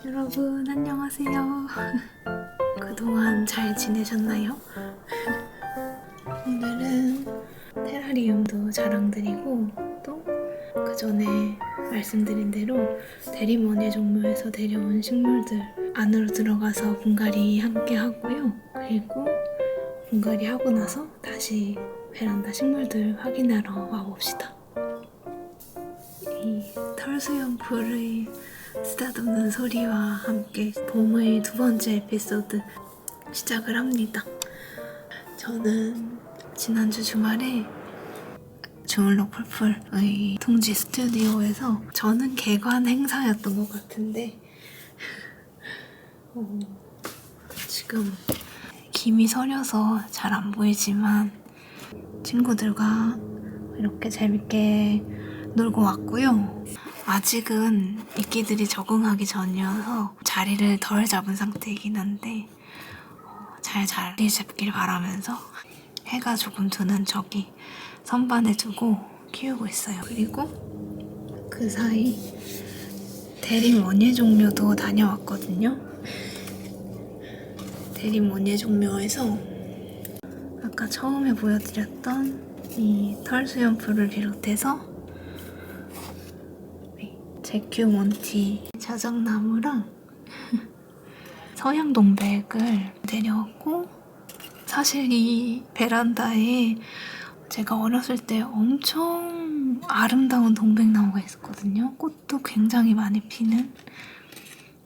여러분 안녕하세요. 그동안 잘 지내셨나요? 오늘은 테라리움도 자랑드리고 또 그 전에 말씀드린 대로 대리모네 종묘에서 데려온 식물들 안으로 들어가서 분갈이 함께 하고요. 그리고 분갈이 하고 나서 다시 베란다 식물들 확인하러 와봅시다. 이 털수염풀의 쓰다듬는 소리와 함께 봄의 두 번째 에피소드 시작을 합니다. 저는 지난주 주말에 주물럭 풀풀의 둥지 스튜디오에서 저는 개관 행사였던 것 같은데 지금 김이 서려서 잘 안 보이지만 친구들과 이렇게 재밌게 놀고 왔고요. 아직은 이끼들이 적응하기 전이어서 자리를 덜 잡은 상태이긴 한데 잘 자리 잡길 바라면서 해가 조금 드는 저기 선반에 두고 키우고 있어요. 그리고 그 사이 대림 원예 종묘도 다녀왔거든요. 대림 원예 종묘에서 아까 처음에 보여드렸던 이 털수염풀을 비롯해서 제큐 몬티 자작나무랑 서양동백을 데려왔고, 사실 이 베란다에 제가 어렸을 때 엄청 아름다운 동백나무가 있었거든요. 꽃도 굉장히 많이 피는.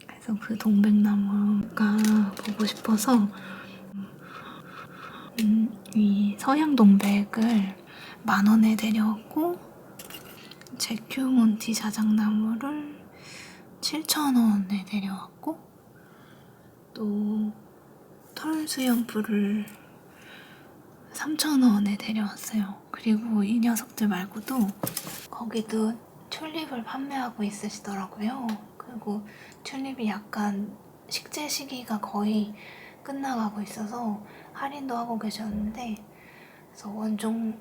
그래서 그 동백나무가 보고 싶어서 이 서양동백을 10,000원에 데려왔고, 제큐몬티 자작나무를 7,000원에 데려왔고, 또 털수염풀을 3,000원에 데려왔어요. 그리고 이 녀석들 말고도 거기도 튤립을 판매하고 있으시더라고요. 그리고 튤립이 약간 식재 시기가 거의 끝나가고 있어서 할인도 하고 계셨는데, 그래서 원종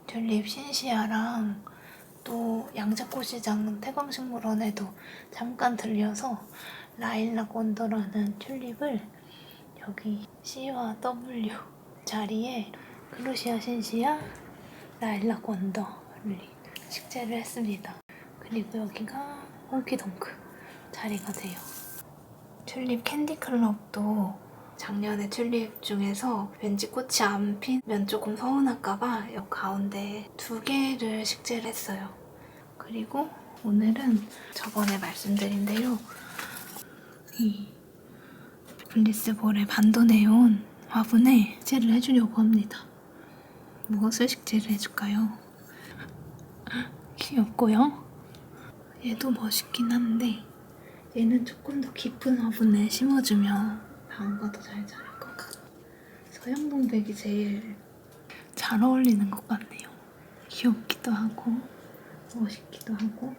튤립 신시아랑 또 양재꽃시장 태광식물원에도 잠깐 들려서 라일락 원더라는 튤립을 여기 C와 W 자리에 크루시아 신시아 라일락 원더를 식재를 했습니다. 그리고 여기가 홍키덩크 자리가 돼요. 튤립 캔디클럽도 작년에 튤립 중에서 왠지 꽃이 안 피면 조금 서운할까봐 여기 가운데 2개를 식재를 했어요. 그리고 오늘은 저번에 말씀드린 대로 이 블리스볼에 반도네온 화분에 식재를 해주려고 합니다. 무엇을 식재를 해줄까요? 귀엽고요. 얘도 멋있긴 한데 얘는 조금 더 깊은 화분에 심어주면 다음과 더 잘 자랄 것 같아요. 서양동백이 제일 잘 어울리는 것 같네요. 귀엽기도 하고 멋있기도 하고.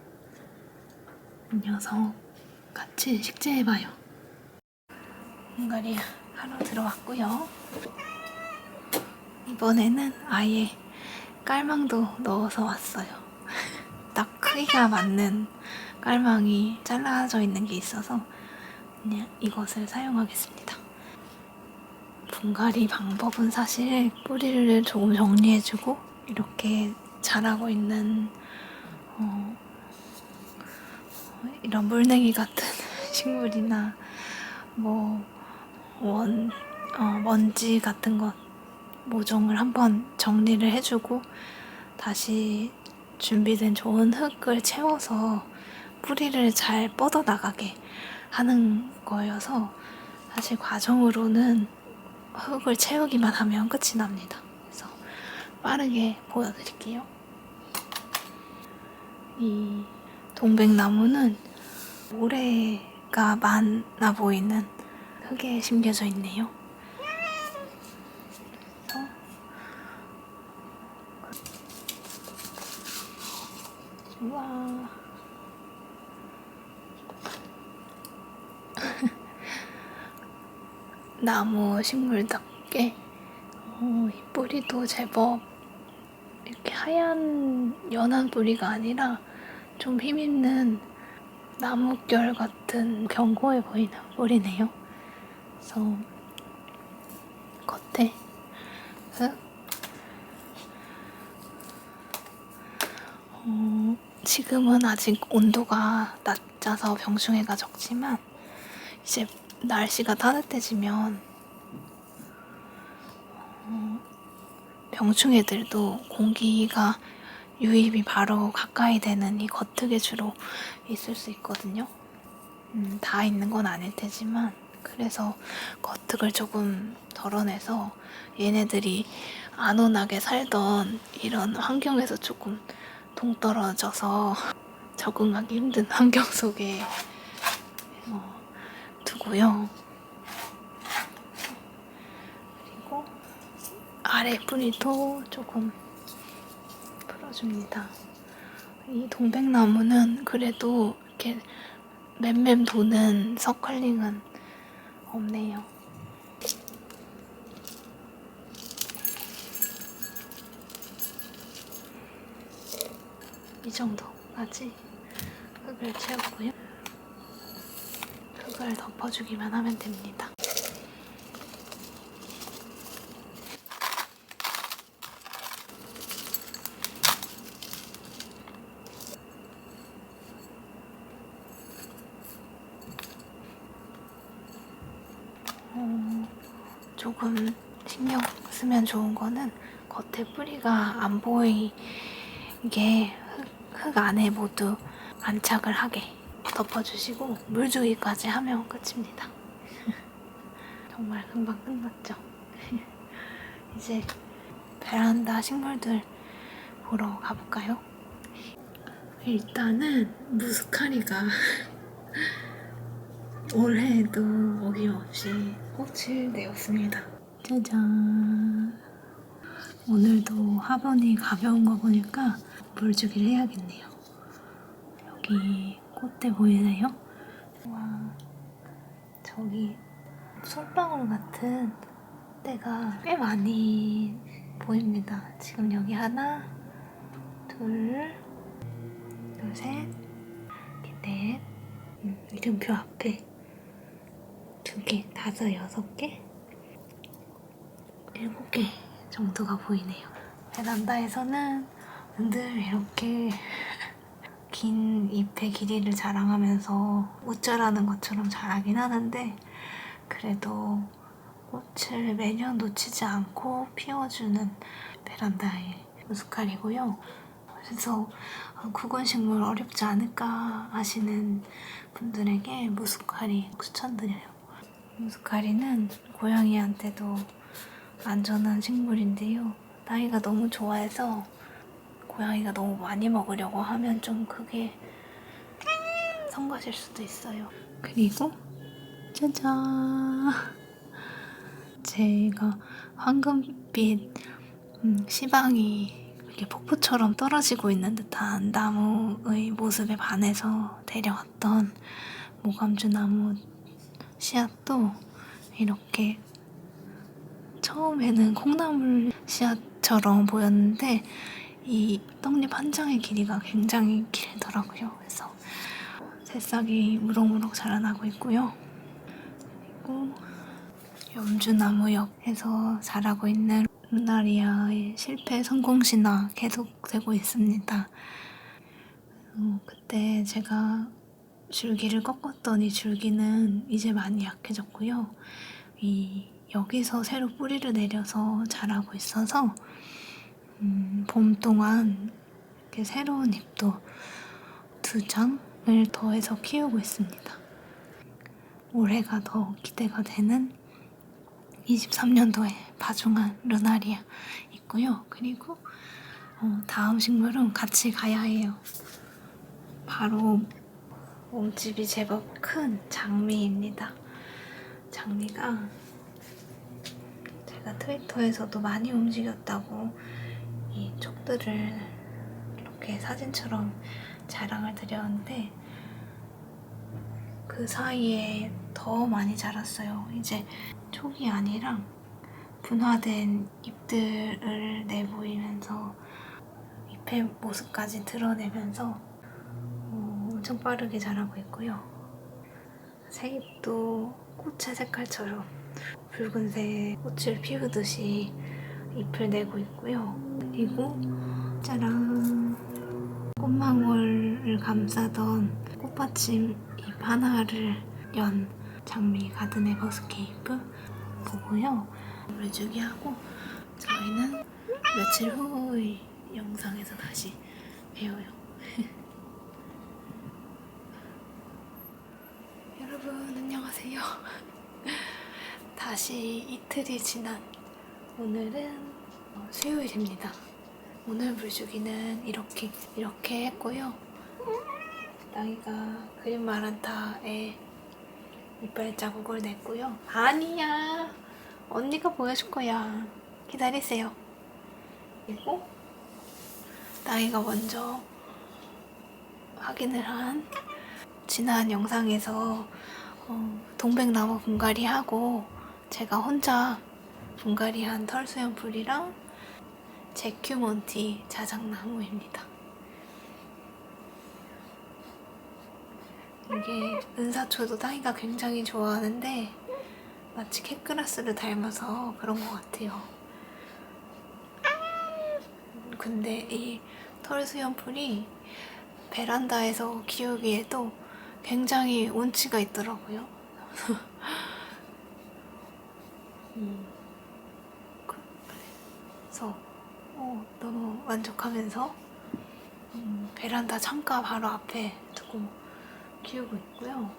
이 녀석 같이 식재해봐요. 분갈이 하러 들어왔고요. 이번에는 아예 깔망도 넣어서 왔어요. 딱 크기가 맞는 깔망이 잘라져 있는 게 있어서 그냥 이것을 사용하겠습니다. 분갈이 방법은 사실 뿌리를 조금 정리해주고 이렇게 자라고 있는 이런 물냉이 같은 식물이나 뭐 먼지 같은 것 모종을 한번 정리를 해주고 다시 준비된 좋은 흙을 채워서 뿌리를 잘 뻗어나가게 하는 거여서 사실 과정으로는 흙을 채우기만 하면 끝이 납니다. 그래서 빠르게 보여드릴게요. 이 동백나무는 모래가 많아 보이는 흙에 심겨져 있네요. 우와. 나무 식물답게 이 뿌리도 제법 이렇게 하얀 연한 뿌리가 아니라 좀 힘있는 나뭇결 같은 견고해 보이는 뿌리네요. 그래서 겉에 지금은 아직 온도가 낮아서 병충해가 적지만 이제 날씨가 따뜻해지면 병충해들도 공기가 유입이 바로 가까이 되는 이 겉흙에 주로 있을 수 있거든요. 다 있는 건 아닐 테지만 그래서 겉흙을 조금 덜어내서 얘네들이 안온하게 살던 이런 환경에서 조금 동떨어져서 적응하기 힘든 환경 속에 두고요. 그리고 아래 뿌리도 조금 풀어줍니다. 이 동백나무는 그래도 이렇게 맴맴 도는 서클링은 없네요. 이 정도까지 흙을 채우고요. 흙을 덮어주기만 하면 됩니다. 조금 신경 쓰면 좋은 거는 겉에 뿌리가 안 보이게 흙 안에 모두 안착을 하게 덮어주시고 물 주기까지 하면 끝입니다. 정말 금방 끝났죠? 이제 베란다 식물들 보러 가볼까요? 일단은 무스카리가 올해도 어김없이 꽃을 내었습니다. 짜잔! 오늘도 화분이 가벼운 거 보니까 물주기를 해야겠네요. 여기 꽃대 보이세요? 와, 저기 솔방울 같은 때가 꽤 많이 보입니다. 지금 여기 하나, 둘, 셋, 넷, 이름표 앞에 2개, 5, 6개, 7개 정도가 보이네요. 베란다에서는 늘 이렇게 긴 잎의 길이를 자랑하면서 웃자라는 것처럼 자라긴 하는데 그래도 꽃을 매년 놓치지 않고 피워주는 베란다의 무스칼이고요. 그래서 구근식물 어렵지 않을까 하시는 분들에게 무스칼이 추천드려요. 무스카리는 고양이한테도 안전한 식물인데요. 나이가 너무 좋아해서 고양이가 너무 많이 먹으려고 하면 좀 그게 성가실 수도 있어요. 그리고 짜잔! 제가 황금빛 씨방이 이렇게 폭포처럼 떨어지고 있는 듯한 나무의 모습에 반해서 데려왔던 모감주 나무 씨앗도 이렇게 처음에는 콩나물 씨앗처럼 보였는데 이 떡잎 한 장의 길이가 굉장히 길더라고요. 그래서 새싹이 무럭무럭 자라나고 있고요. 그리고 염주나무 옆에서 자라고 있는 루나리아의 실패 성공시나 계속되고 있습니다. 그때 제가 줄기를 꺾었더니 줄기는 이제 많이 약해졌고요. 여기서 새로 뿌리를 내려서 자라고 있어서 봄 동안 이렇게 새로운 잎도 2장을 더해서 키우고 있습니다. 올해가 더 기대가 되는 23년도에 바중한 루나리아 있고요. 그리고 다음 식물은 같이 가야 해요. 바로 몸집이 제법 큰 장미입니다. 장미가 제가 트위터에서도 많이 움직였다고 이 촉들을 이렇게 사진처럼 자랑을 드렸는데 그 사이에 더 많이 자랐어요. 이제 촉이 아니라 분화된 잎들을 내보이면서 잎의 모습까지 드러내면서 엄청 빠르게 자라고 있고요. 색도 꽃의 색깔처럼 붉은색 꽃을 피우듯이 잎을 내고 있고요. 그리고 짜란, 꽃망울을 감싸던 꽃받침 잎 하나를 연 장미 가든의 버스케이프 보고요. 물주기 하고 저희는 며칠 후의 영상에서 다시 봬요. 여러분 안녕하세요. 다시 이틀이 지난 오늘은 수요일입니다. 오늘 물주기는 이렇게 했고요. 땅이가 그린 마란타에 이빨 자국을 냈고요. 아니야, 언니가 보여줄 거야. 기다리세요. 그리고 땅이가 먼저 확인을 한 지난 영상에서 동백나무 분갈이 하고 제가 혼자 분갈이한 털수염풀이랑 제큐몬티 자작나무입니다. 이게 은사초도 땅이가 굉장히 좋아하는데 마치 캣그라스를 닮아서 그런 것 같아요. 근데 이 털수염풀이 베란다에서 키우기에도 굉장히 운치가 있더라고요. 그래서 너무 만족하면서 베란다 창가 바로 앞에 두고 키우고 있고요.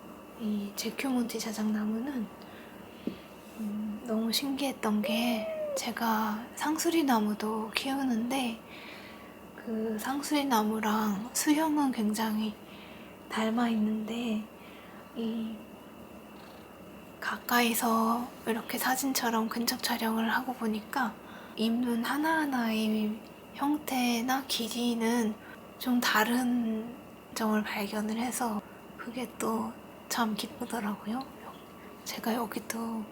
이 제큐몬티 자작나무는 너무 신기했던 게 제가 상수리나무도 키우는데 그 상수리나무랑 수형은 굉장히 닮아 있는데 이 가까이서 이렇게 사진처럼 근접 촬영을 하고 보니까 잎눈 하나하나의 형태나 길이는 좀 다른 점을 발견을 해서 그게 또 참 기쁘더라고요. 제가 여기도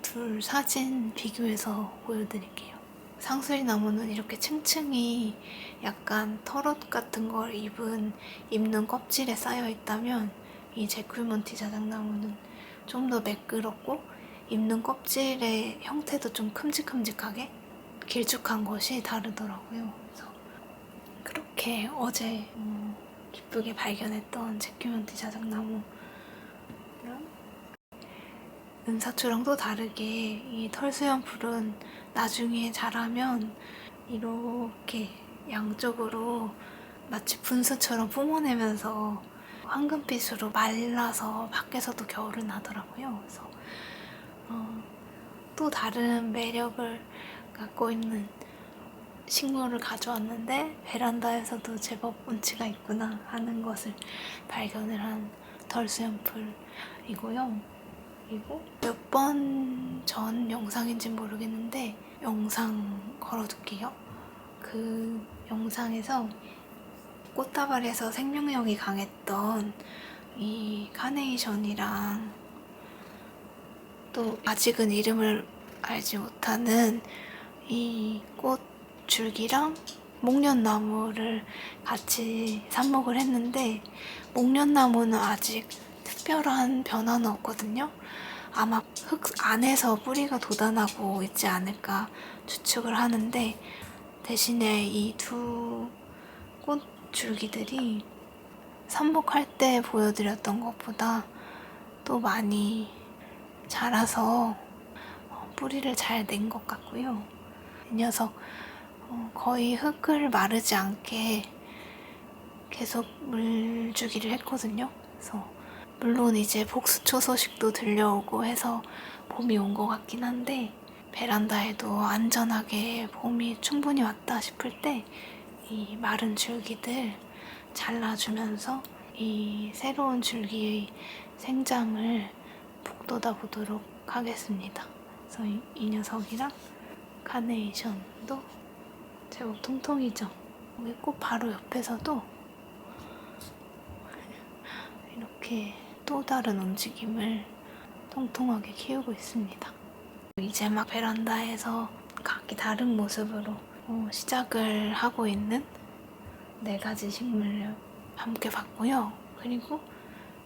둘 사진 비교해서 보여드릴게요. 상수리 나무는 이렇게 층층이 약간 털옷 같은 걸 입은 잎눈 껍질에 쌓여 있다면 이 제큐몬티 자작나무는 좀 더 매끄럽고 잎눈 껍질의 형태도 좀 큼직큼직하게 길쭉한 것이 다르더라고요. 그래서 그렇게 어제 기쁘게 발견했던 제큐몬티 자작나무랑 은사초랑 또 다르게 이 털수염풀은 나중에 자라면 이렇게 양쪽으로 마치 분수처럼 뿜어내면서 황금빛으로 말라서 밖에서도 겨울을 나더라고요. 그래서 또 다른 매력을 갖고 있는 식물을 가져왔는데 베란다에서도 제법 운치가 있구나 하는 것을 발견을 한 털수염풀이고요. 그리고 몇 번 전 영상인지 모르겠는데 영상 걸어둘게요. 그 영상에서 꽃다발에서 생명력이 강했던 이 카네이션이랑 또 아직은 이름을 알지 못하는 이 꽃 줄기랑 목련나무를 같이 삽목을 했는데 목련나무는 아직 특별한 변화는 없거든요. 아마 흙 안에서 뿌리가 돋아나고 있지 않을까 추측을 하는데 대신에 이 두 꽃 줄기들이 삽목할 때 보여드렸던 것보다 또 많이 자라서 뿌리를 잘 낸 것 같고요. 이 녀석 거의 흙을 마르지 않게 계속 물 주기를 했거든요. 그래서 물론 이제 복수초 소식도 들려오고 해서 봄이 온 것 같긴 한데 베란다에도 안전하게 봄이 충분히 왔다 싶을 때 이 마른 줄기들 잘라주면서 이 새로운 줄기의 생장을 북돋아 보도록 하겠습니다. 그래서 이 녀석이랑 카네이션도 제법 통통이죠. 여기 꽃 바로 옆에서도 이렇게 또 다른 움직임을 통통하게 키우고 있습니다. 이제 막 베란다에서 각기 다른 모습으로 시작을 하고 있는 4가지 식물을 함께 봤고요. 그리고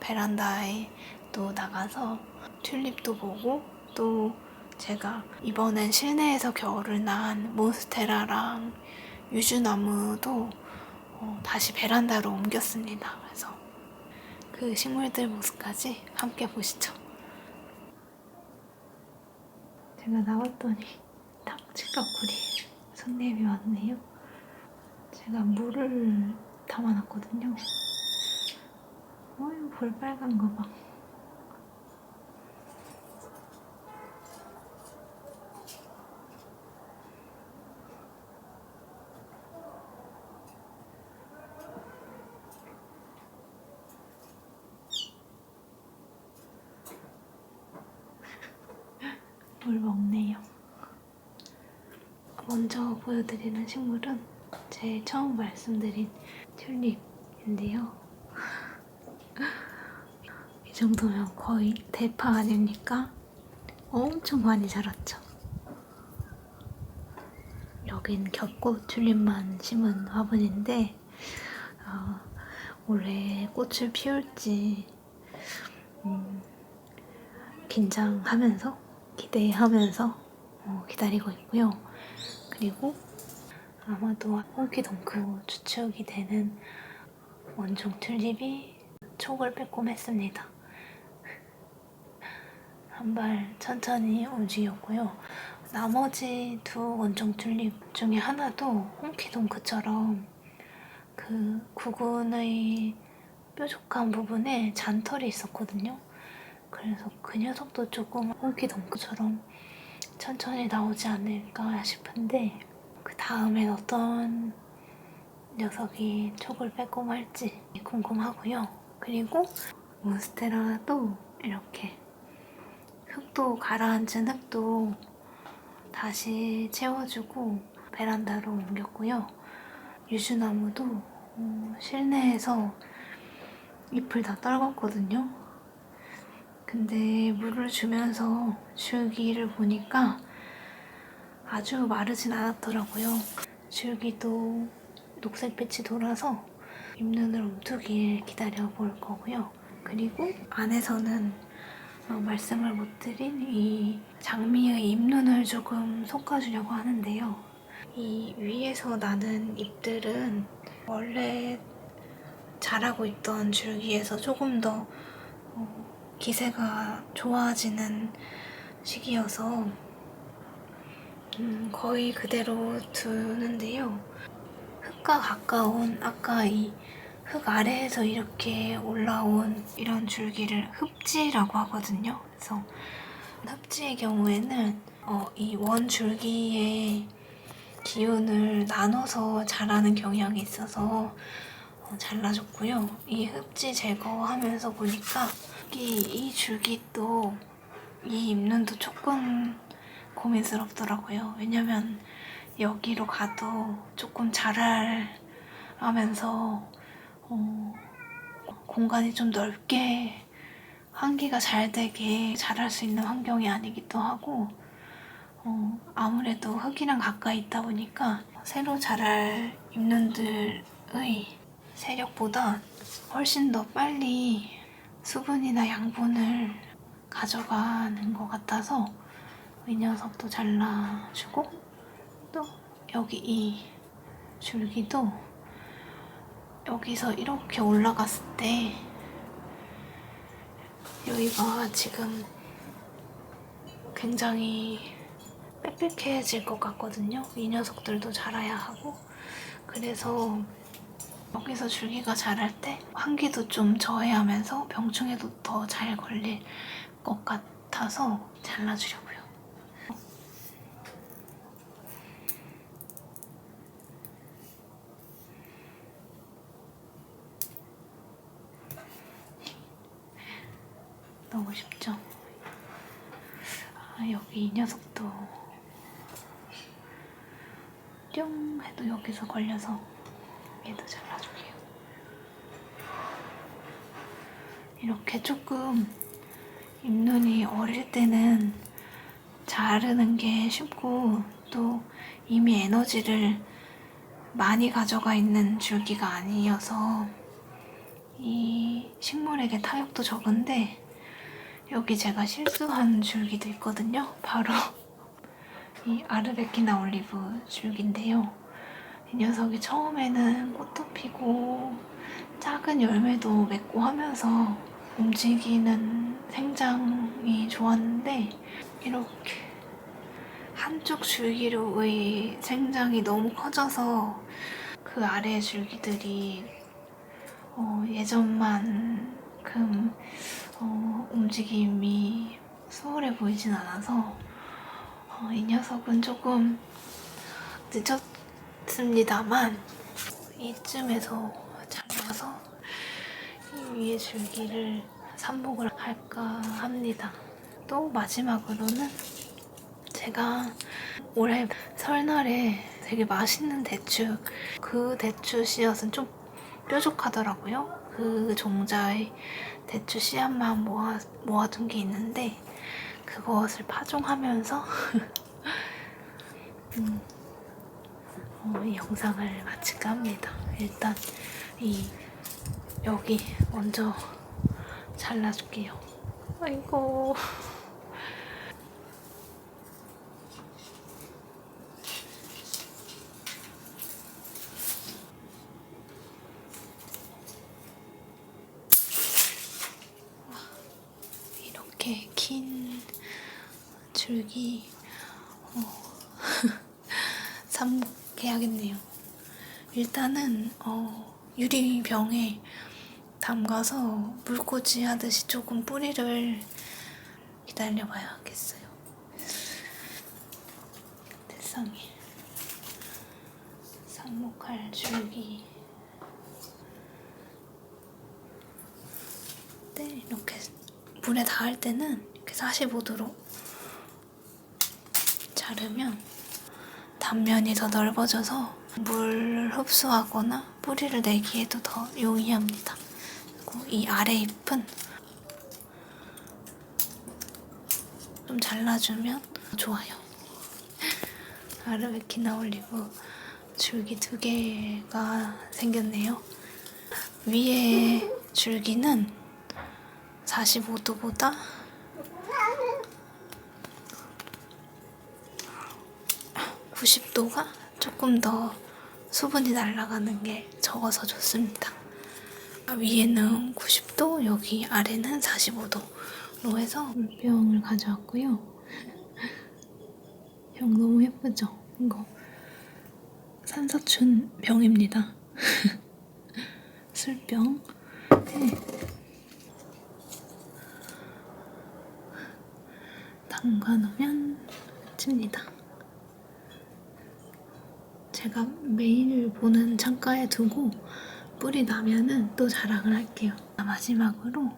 베란다에 또 나가서 튤립도 보고, 또 제가 이번엔 실내에서 겨울을 난 몬스테라랑 유주나무도 다시 베란다로 옮겼습니다. 그래서 그 식물들 모습까지 함께 보시죠. 제가 나왔더니 탁치가꾸리 손님이 왔네요. 제가 물을 담아놨거든요. 어휴, 볼빨간 거 봐. 물 먹네요. 먼저 보여드리는 식물은 제일 처음 말씀드린 튤립인데요. 이 정도면 거의 대파 아닙니까? 엄청 많이 자랐죠. 여긴 겹꽃 튤립만 심은 화분인데 올해 꽃을 피울지 긴장하면서 기대하면서 기다리고 있고요. 그리고 아마도 홍키덩크 추측이 되는 원종 튤립이 촉을 빼꼼했습니다. 한 발 천천히 움직였고요. 나머지 두 원종 튤립 중에 하나도 홍키덩크처럼 그 구근의 뾰족한 부분에 잔털이 있었거든요. 그래서 그 녀석도 조금 홍키덩크처럼 천천히 나오지 않을까 싶은데, 그 다음엔 어떤 녀석이 촉을 빼꼼할지 궁금하고요. 그리고 몬스테라도 이렇게 흙도 가라앉은 흙도 다시 채워주고 베란다로 옮겼고요. 유주나무도 실내에서 잎을 다 떨궜거든요. 근데 물을 주면서 줄기를 보니까 아주 마르진 않았더라고요. 줄기도 녹색빛이 돌아서 잎눈을 움트길 기다려 볼 거고요. 그리고 안에서는 말씀을 못 드린 이 장미의 잎눈을 조금 솎아주려고 하는데요. 이 위에서 나는 잎들은 원래 자라고 있던 줄기에서 조금 더 기세가 좋아지는 시기여서 거의 그대로 두는데요. 흙과 가까운 아까 이 흙 아래에서 이렇게 올라온 이런 줄기를 흡지라고 하거든요. 그래서 흡지의 경우에는 이 원 줄기의 기운을 나눠서 자라는 경향이 있어서 잘라줬고요. 이 흡지 제거하면서 보니까 이 줄기도 이 잎눈도 조금 고민스럽더라고요. 왜냐면 여기로 가도 조금 자랄하면서 공간이 좀 넓게 환기가 잘 되게 자랄 수 있는 환경이 아니기도 하고, 아무래도 흙이랑 가까이 있다 보니까 새로 자랄 잎눈들의 세력보다 훨씬 더 빨리 수분이나 양분을 가져가는 것 같아서 이 녀석도 잘라주고, 또 여기 이 줄기도 여기서 이렇게 올라갔을 때 여기가 지금 굉장히 빽빽해질 것 같거든요. 이 녀석들도 자라야 하고, 그래서 여기서 줄기가 자랄 때 환기도 좀 저해하면서 병충해도 더 잘 걸릴 것 같아서 잘라주려고요. 너무 쉽죠? 여기 이 녀석도 뿅 해도 여기서 걸려서 얘도 잘라줄게요. 이렇게 조금 잎눈이 어릴 때는 자르는 게 쉽고, 또 이미 에너지를 많이 가져가 있는 줄기가 아니어서 이 식물에게 타격도 적은데 여기 제가 실수한 줄기도 있거든요. 바로 이 아르베키나 올리브 줄기인데요. 이 녀석이 처음에는 꽃도 피고 작은 열매도 맺고 하면서 움직이는 생장이 좋았는데 이렇게 한쪽 줄기로의 생장이 너무 커져서 그 아래 줄기들이 예전만큼 움직임이 수월해 보이진 않아서 이 녀석은 조금 늦었습니다만 이쯤에서 잘라서 이 위에 줄기를 삽목을 할까 합니다. 또 마지막으로는 제가 올해 설날에 되게 맛있는 대추, 그 대추 씨앗은 좀 뾰족하더라고요. 그 종자의 대추 씨앗만 모아둔 게 있는데 그것을 파종하면서 이 영상을 마칠까 합니다. 일단 여기 먼저 잘라줄게요. 아이고. 이렇게 긴 줄기 삽목해야겠네요. 일단은 유리병에 담가서 물꽂이 하듯이 조금 뿌리를 기다려봐야겠어요. 세상에. 삽목할 줄기. 이렇게 물에 닿을 때는 이렇게 45도로 자르면 단면이 더 넓어져서 물 흡수하거나 뿌리를 내기에도 더 용이합니다. 그리고 이 아래 잎은 좀 잘라주면 좋아요. 아르베키나 올리브 줄기 2개가 생겼네요. 위에 줄기는 45도보다 90도가 조금 더 수분이 날아가는 게 적어서 좋습니다. 위에는 90도, 여기 아래는 45도로 해서 물병을 가져왔고요. 병 너무 예쁘죠? 이거 산사춘 병입니다. 술병. 담가놓으면 끝입니다. 제가 매일 보는 창가에 두고 뿌리 나면은 또 자랑을 할게요. 마지막으로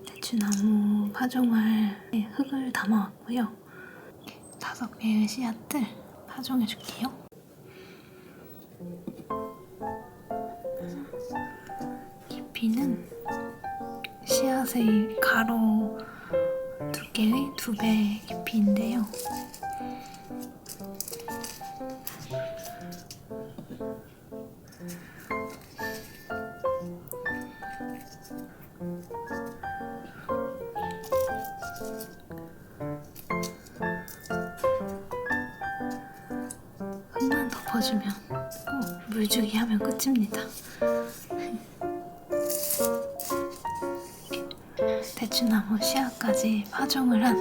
대추나무 파종할 흙을 담아왔고요. 5개의 씨앗들 파종해줄게요. 깊이는 씨앗의 가로 두께의 2배 깊이인데요. 흙만 덮어주면 물주기 하면 끝입니다. 대추나무 씨앗까지 파종을 한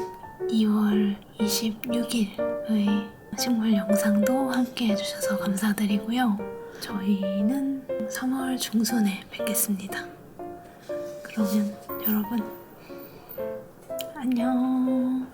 2월 26일의 식물 영상도 함께 해주셔서 감사드리고요. 저희는 3월 중순에 뵙겠습니다. 그러면 여러분 안녕.